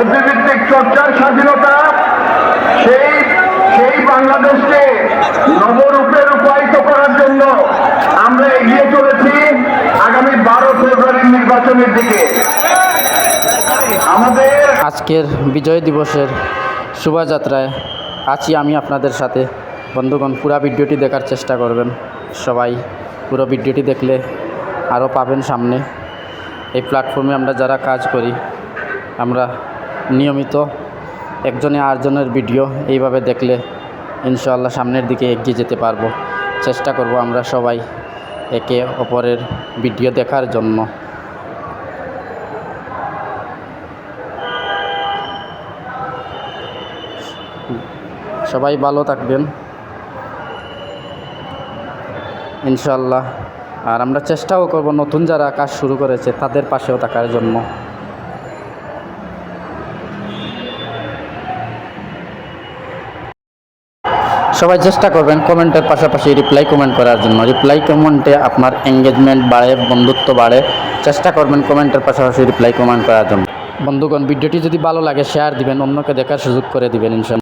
বুদ্ধিভিত্তিক চর্চার স্বাধীনতা, সেই সেই বাংলাদেশকে নবরূপে রূপায়িত করার জন্য আমরা এগিয়ে চলেছি আগামী 12 ফেব্রুয়ারির নির্বাচনের দিকে। আমাদের আজকের বিজয় দিবসের শোভাযাত্রায় আছি আমি আপনাদের সাথে। বন্ধুগণ, পুরো ভিডিওটি দেখার চেষ্টা করবেন। সবাই পুরো ভিডিওটি দেখলে আরও পাবেন সামনে। এই প্ল্যাটফর্মে আমরা যারা কাজ করি, আমরা নিয়মিত একজনে আরেকজনের ভিডিও এইভাবে দেখলে ইনশাআল্লাহ সামনের দিকে এগিয়ে যেতে পারবো। চেষ্টা করব আমরা সবাই একে অপরের ভিডিও দেখার জন্য। সবাই ভালো থাকবেন ইনশাআল্লাহ। আর আমরা চেষ্টাও করব নতুন যারা কাজ শুরু করেছে তাদের পাশেও থাকার জন্য। সবাই চেষ্টা করবেন কমেন্টের পাশাপাশি রিপ্লাই কমেন্ট করার জন্য। রিপ্লাই কমেন্টে আপনার এঙ্গেজমেন্ট বাড়ে, বন্ধুত্ব বাড়ে। চেষ্টা করবেন কমেন্টের পাশাপাশি রিপ্লাই কমেন্ট করার জন্য। বন্ধুগণ, ভিডিওটি যদি ভালো লাগে শেয়ার দিবেন, অন্যকে দেখার সুযোগ করে দিবেন ইনশাআল্লাহ।